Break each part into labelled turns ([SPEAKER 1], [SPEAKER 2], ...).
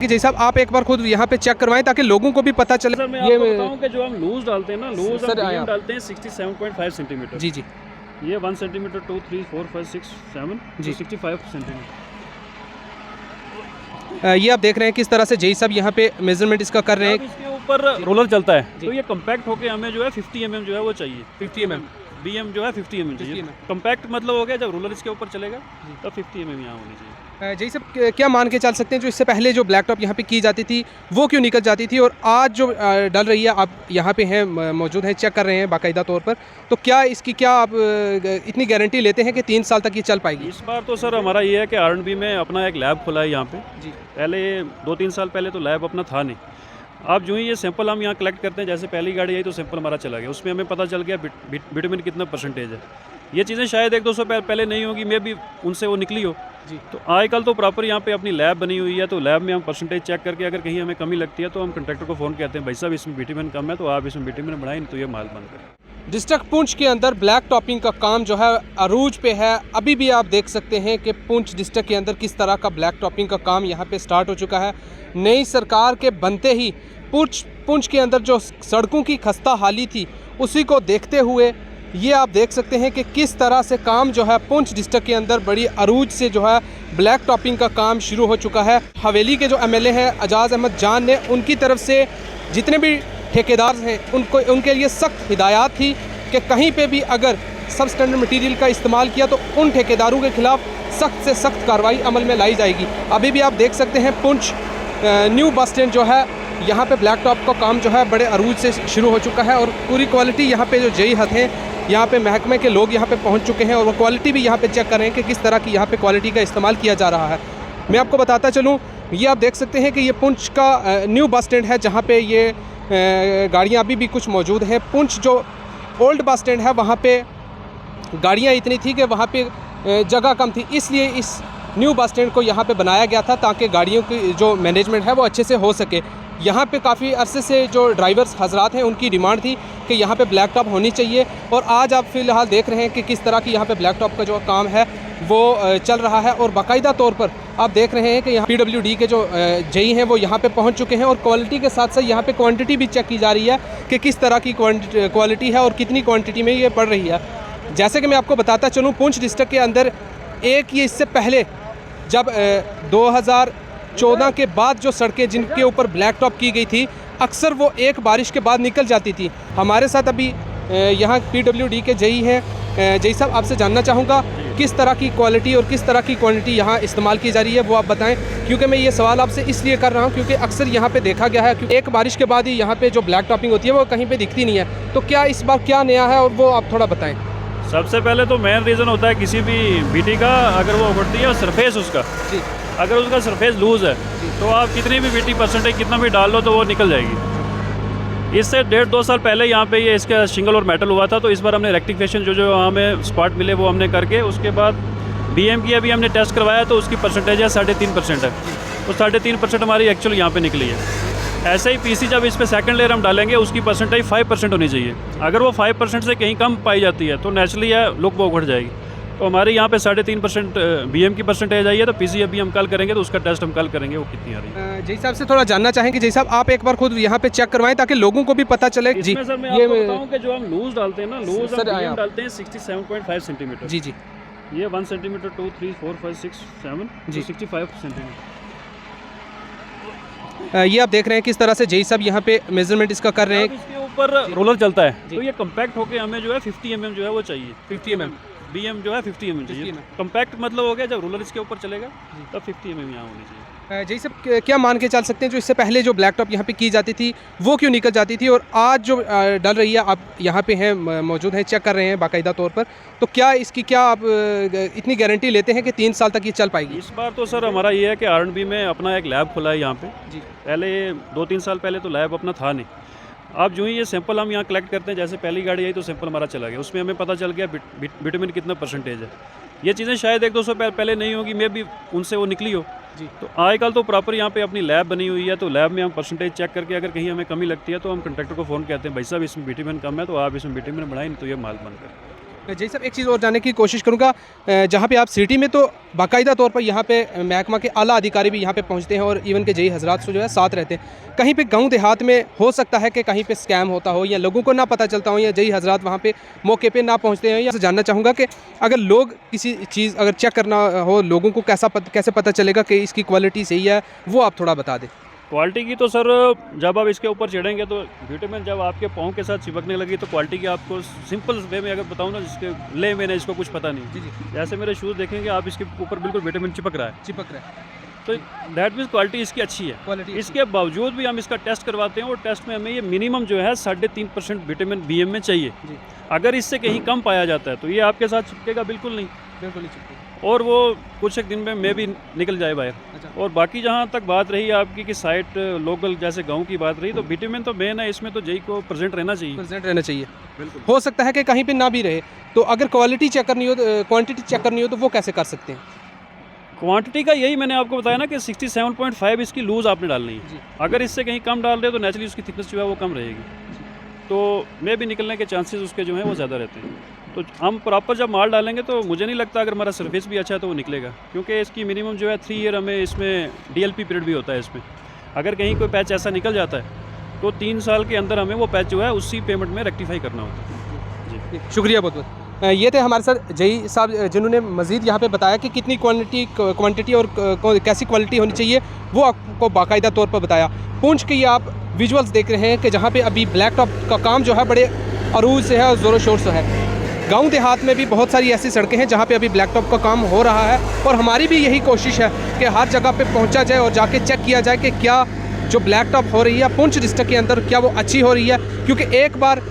[SPEAKER 1] कि जैसा आप एक बार खुद यहाँ पे चेक करवाएं ताकि लोगों को भी पता चले।
[SPEAKER 2] सर मैं आपको बताऊं कि जो हम लूज डालते हैं ना, लूज हम BM डालते हैं 67.5 सेंटीमीटर।
[SPEAKER 1] जी जी,
[SPEAKER 2] ये 1 सेंटीमीटर 2 3 4 5 6 7
[SPEAKER 1] जी
[SPEAKER 2] 65 सेंटीमीटर।
[SPEAKER 1] ये आप देख रहे हैं किस तरह से जई साहब यहाँ पे मेजरमेंट इसका कर रहे हैं।
[SPEAKER 2] इसके ऊपर रोलर चलता है तो ये कम्पैक्ट होके हमें जो है 50 mm जो है वो चाहिए।
[SPEAKER 1] 50 mm
[SPEAKER 2] BM जो है 50 mm चाहिए। कम्पैक्ट मतलब हो गया जब रोलर इसके ऊपर चलेगा तब 50 mm यहाँ होनी चाहिए।
[SPEAKER 1] जई साहब क्या मान के चल सकते हैं जो इससे पहले जो ब्लैक टॉप यहाँ पे की जाती थी वो क्यों निकल जाती थी और आज जो डल रही है, आप यहाँ पे हैं मौजूद हैं, चेक कर रहे हैं बाकायदा तौर पर, तो क्या इसकी क्या आप इतनी गारंटी लेते हैं कि 3 साल तक ये चल पाएगी?
[SPEAKER 2] इस बार तो सर हमारा ये है कि R&B में अपना एक लैब खुला है यहाँ पे
[SPEAKER 1] जी।
[SPEAKER 2] पहले 2-3 साल पहले तो लैब अपना था नहीं। अब जो ही ये सैंपल हम यहाँ कलेक्ट करते हैं, जैसे पहली गाड़ी आई तो सैंपल हमारा चला गया, उसमें हमें पता चल गया विटामिन कितना परसेंटेज है। ये चीज़ें शायद 1-2 साल पहले नहीं होगी, मे भी उनसे वो निकली हो जी। तो आजकल तो प्रॉपर यहाँ पे अपनी लैब बनी हुई है, तो लैब में हम परसेंटेज चेक करके अगर कहीं हमें कमी लगती है तो हम कंट्रैक्टर को फ़ोन करते हैं, भाई साहब इसमें विटामिन कम है तो आप इसमें विटामिन बढ़ाएं, नहीं तो ये माल बंद करें।
[SPEAKER 1] डिस्ट्रिक्ट पुंछ के अंदर ब्लैक टॉपिंग का काम जो है अरूज पे है। अभी भी आप देख सकते हैं कि पुंछ डिस्ट्रिक्ट के अंदर किस तरह का ब्लैक टॉपिंग का काम यहाँ पे स्टार्ट हो चुका है। नई सरकार के बनते ही पुंछ के अंदर जो सड़कों की खस्ता हाली थी उसी को देखते हुए ये आप देख सकते हैं कि किस तरह से काम जो है पुंछ डिस्ट्रिक्ट के अंदर बड़ी अरूज से जो है ब्लैक टॉपिंग का काम शुरू हो चुका है। हवेली के जो MLA हैं एजाज अहमद जान ने उनकी तरफ से जितने भी ठेकेदार हैं उनके लिए सख्त हिदायत थी कि कहीं पे भी अगर सब स्टैंडर्ड मटेरियल का इस्तेमाल किया तो उन ठेकेदारों के खिलाफ सख्त से सख्त कार्रवाई अमल में लाई जाएगी। अभी भी आप देख सकते हैं पुंछ न्यू बस स्टैंड जो है यहाँ पे ब्लैक टॉप का काम जो है बड़े अरूज से शुरू हो चुका है और पूरी क्वालिटी यहाँ पे जो जई हथ हैं, यहाँ पे महकमे के लोग यहाँ पे पहुँच चुके हैं और वो क्वालिटी भी यहाँ पे चेक कर रहे हैं कि किस तरह की यहाँ पे क्वालिटी का इस्तेमाल किया जा रहा है। मैं आपको बताता चलूँ, ये आप देख सकते हैं कि ये पुंछ का न्यू बस स्टैंड है जहाँ पे ये गाड़ियाँ अभी भी कुछ मौजूद हैं। पुंछ जो ओल्ड बस स्टैंड है वहाँ पे गाड़ियाँ इतनी थी कि वहाँ पे जगह कम थी, इसलिए इस न्यू बस स्टैंड को यहाँ पे बनाया गया था ताकि गाड़ियों की जो मैनेजमेंट है वो अच्छे से हो सके। यहाँ पे काफ़ी अरसे से जो ड्राइवर्स हजरात हैं उनकी डिमांड थी कि यहाँ पे ब्लैक टॉप होनी चाहिए और आज आप फ़िलहाल देख रहे हैं कि किस तरह की यहाँ पे ब्लैक टॉप का जो काम है वो चल रहा है और बाकायदा तौर पर आप देख रहे हैं कि यहाँ PWD के जो जई हैं वो यहाँ पे पहुँच चुके हैं और क्वालिटी के साथ साथ यहाँ पे क्वांटिटी भी चेक की जा रही है कि किस तरह की क्वालिटी है और कितनी क्वान्टिटी में ये पड़ रही है। जैसे कि मैं आपको बताता चलूँ, पुंछ डिस्ट्रिक्ट के अंदर एक ये इससे पहले जब 2014 के बाद जो सड़कें जिनके ऊपर ब्लैक टॉप की गई थी अक्सर वो एक बारिश के बाद निकल जाती थी। हमारे साथ अभी यहाँ PWD के जई हैं। जई साहब, आपसे जानना चाहूँगा किस तरह की क्वालिटी और किस तरह की क्वांटिटी यहाँ इस्तेमाल की जा रही है वो आप बताएं, क्योंकि मैं ये सवाल आपसे इसलिए कर रहा हूँ क्योंकि अक्सर यहाँ पे देखा गया है कि एक बारिश के बाद ही यहाँ पे जो ब्लैक टॉपिंग होती है वो कहीं पे दिखती नहीं है, तो क्या इस बार क्या नया है और वो आप थोड़ा बताएं।
[SPEAKER 2] सबसे पहले तो मेन रीज़न होता है किसी भी बीटी का, अगर वो उगड़ती है सरफेस उसका जी, अगर उसका सरफेस लूज़ है तो आप कितनी भी बीटी परसेंटेज कितना भी डाल लो तो वो निकल जाएगी। इससे 1.5-2 साल पहले यहाँ पे ये इसका शिंगल और मेटल हुआ था, तो इस बार हमने रेक्टिफिकेशन जो हमें स्पॉट मिले वो हमने करके उसके बाद BM की अभी हमने टेस्ट करवाया तो उसकी परसेंटेज है 3.5% है, तो 3.5% हमारी एक्चुअल यहाँ पे निकली है। ऐसे ही PC जब इस पर सेकंड लेयर हम डालेंगे उसकी परसेंटेज 5% होनी चाहिए। अगर वो 5% से कहीं कम पाई जाती है तो नेचुरली है लुक वो उघड़ जाएगी। तो हमारे यहाँ पे 3.5% BM की परसेंटेज आई है, तो PC अभी हम कल करेंगे तो उसका टेस्ट हम कल करेंगे वो कितनी आ रही है।
[SPEAKER 1] जई साहब से थोड़ा जानना चाहेंगे, जई साहब आप एक बार खुद यहाँ पे चेक करवाएं ताकि लोगों को भी पता चले। जी
[SPEAKER 2] सर मैं आपको बताऊं कि जो हम लूज डालते हैं ना, लूज हम BM डालते हैं 67.5 सेंटीमीटर।
[SPEAKER 1] जी जी,
[SPEAKER 2] ये 1 सेंटीमीटर 2 3 4 5 6 7 जी 65 सेंटीमीटर।
[SPEAKER 1] ये आप देख रहे हैं किस तरह से जई साहब यहाँ पे मेजरमेंट इसका कर रहे हैं।
[SPEAKER 2] इसके ऊपर रोलर चलता है तो ये कम्पैक्ट होके हमें जो है 50 mm जो है वो चाहिए।
[SPEAKER 1] 50 mm
[SPEAKER 2] BM जो है 50 mm चाहिए। कम्पैक्ट मतलब हो गया जब रोलर इसके ऊपर चलेगा तब 50 mm यहाँ होनी चाहिए।
[SPEAKER 1] जई साहब क्या मान के चल सकते हैं जो इससे पहले जो ब्लैक टॉप यहाँ पे की जाती थी वो क्यों निकल जाती थी और आज जो डल रही है, आप यहाँ पे हैं मौजूद हैं, चेक कर रहे हैं बाकायदा तौर पर, तो क्या इसकी क्या आप इतनी गारंटी लेते हैं कि 3 साल तक ये चल पाएगी?
[SPEAKER 2] इस बार तो सर हमारा ये है कि R&B में अपना एक लैब खुला है यहाँ पे जी। पहले 2-3 साल पहले तो लैब अपना था नहीं। अब जो ही ये सैंपल हम यहाँ कलेक्ट करते हैं, जैसे पहली गाड़ी आई तो सैंपल हमारा चला गया, उसमें हमें पता चल गया विटामिन कितना परसेंटेज है। ये चीज़ें शायद 1-2 साल पहले नहीं होगी, मे भी उनसे वो निकली हो जी। तो आजकल तो प्रॉपर यहाँ पे अपनी लैब बनी हुई है, तो लैब में हम परसेंटेज चेक करके अगर कहीं हमें कमी लगती है तो हम कंट्रैक्टर को फ़ोन करते हैं, भाई साहब इसमें विटामिन कम है तो आप इसमें विटामिन बढ़ाएं, नहीं तो ये माल बंद करें।
[SPEAKER 1] जी साहब, एक चीज़ और जानने की कोशिश करूँगा, जहाँ पे आप सिटी में तो बाकायदा तौर पर यहाँ पे महकमा के आला अधिकारी भी यहाँ पे पहुँचते हैं और इवन के जेई हजरात जो है साथ रहते हैं। कहीं पे गांव देहात में हो सकता है कि कहीं पे स्कैम होता हो या लोगों को ना पता चलता हो या जेई हजरात वहाँ पे मौके पे ना पहुँचते हैं। या जानना चाहूँगा कि अगर लोग किसी चीज़ अगर चेक करना हो, लोगों को कैसे पता चलेगा कि इसकी क्वालिटी सही है, वो आप थोड़ा बता दें।
[SPEAKER 2] क्वालिटी की तो सर जब आप इसके ऊपर चढ़ेंगे तो विटामिन जब आपके पाँव के साथ चिपकने लगी तो क्वालिटी की आपको सिंपल वे में अगर बताऊँ ना, जिसके ले मैंने इसको कुछ पता नहीं।
[SPEAKER 1] जी।
[SPEAKER 2] जैसे मेरे शूज़ देखेंगे आप, इसके ऊपर बिल्कुल विटामिन चिपक रहा है, तो दैट मीन्स क्वालिटी इसकी अच्छी है।
[SPEAKER 1] क्वालिटी
[SPEAKER 2] इसके बावजूद भी हम इसका टेस्ट करवाते हैं और टेस्ट में हमें ये मिनिमम जो है 3.5% विटामिन BM में चाहिए। अगर इससे कहीं कम पाया जाता है तो ये आपके साथ चिपकेगा बिल्कुल नहीं, और वो कुछ एक दिन में भी निकल जाए बाहर। और बाकी जहाँ तक बात रही आपकी कि साइट लोकल जैसे गांव की बात रही, तो विटामिन तो मेन है, इसमें तो जेई को प्रेजेंट रहना चाहिए।
[SPEAKER 1] बिल्कुल। हो सकता है कि कहीं पे ना भी रहे, तो अगर क्वालिटी चेक करनी हो, क्वांटिटी चेक करनी हो, तो वो कैसे कर सकते हैं?
[SPEAKER 2] क्वांटिटी का यही मैंने आपको बताया ना कि 67.5 इसकी लूज़ आपने डालनी है। अगर इससे कहीं कम डाल रहे हो तो नेचुरली उसकी थिकनेस जो है वो कम रहेगी, तो में भी निकलने के चांसेस उसके जो हैं वो ज़्यादा रहते हैं। तो हम प्रॉपर जब माल डालेंगे तो मुझे नहीं लगता अगर हमारा सरफेस भी अच्छा है तो वो निकलेगा, क्योंकि इसकी मिनिमम जो है 3 ईयर हमें इसमें DLP पीरियड भी होता है इसमें। अगर कहीं कोई पैच ऐसा निकल जाता है तो 3 साल के अंदर हमें वो पैच जो है उसी पेमेंट में रेक्टिफाई करना होता है। जी,
[SPEAKER 1] शुक्रिया बहुत बहुत। ये थे हमारे साथ जेई साहब, जिन्होंने मज़ीद यहाँ पे बताया कि कितनी क्वांटिटी और कैसी क्वालिटी होनी चाहिए, वो आपको बाकायदा तौर पर बताया। पूंछ के ये आप विजुअल्स देख रहे हैं कि जहाँ पे अभी ब्लैक टॉप का काम जो है बड़े अरूज से है और ज़ोरों शोर से है। गांव देहात में भी बहुत सारी ऐसी सड़कें हैं जहाँ पे अभी ब्लैक टॉप का काम हो रहा है, और हमारी भी यही कोशिश है कि हर जगह पे पहुँचा जाए और जाके चेक किया जाए कि क्या जो ब्लैक टॉप हो रही है पुंछ डिस्ट्रिक्ट के अंदर क्या वो अच्छी हो रही है। क्योंकि एक बार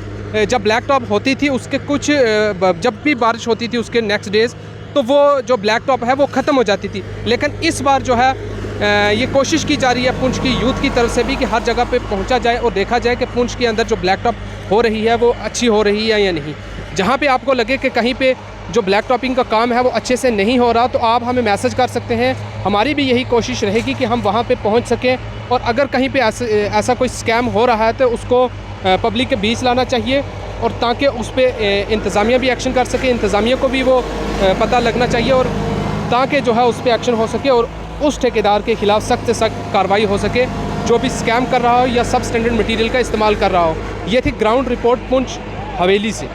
[SPEAKER 1] जब ब्लैक टॉप होती थी उसके कुछ जब भी बारिश होती थी उसके नेक्स्ट डेज़ तो वो जो ब्लैक टॉप है वो ख़त्म हो जाती थी। लेकिन इस बार जो है ये कोशिश की जा रही है पुंछ की यूथ की तरफ से भी कि हर जगह पे पहुंचा जाए और देखा जाए कि पुंछ के अंदर जो ब्लैक टॉप हो रही है वो अच्छी हो रही है या नहीं। जहाँ पे आपको लगे कि कहीं पे जो ब्लैक टॉपिंग का काम है वो अच्छे से नहीं हो रहा तो आप हमें मैसेज कर सकते हैं। हमारी भी यही कोशिश रहेगी कि हम वहाँ पे पहुँच सकें, और अगर कहीं पे ऐसा कोई स्कैम हो रहा है तो उसको पब्लिक के बीच लाना चाहिए, और ताकि उस पर इंतज़ामिया भी एक्शन कर सके, इंतज़ामिया को भी वो पता लगना चाहिए, और ताकि जो है उस पर एक्शन हो सके और उस ठेकेदार के ख़िलाफ़ सख्त से सख्त कार्रवाई हो सके जो भी स्कैम कर रहा हो या सब स्टैंडर्ड मटीरियल का इस्तेमाल कर रहा हो। ये थी ग्राउंड रिपोर्ट पुंछ हवेली से।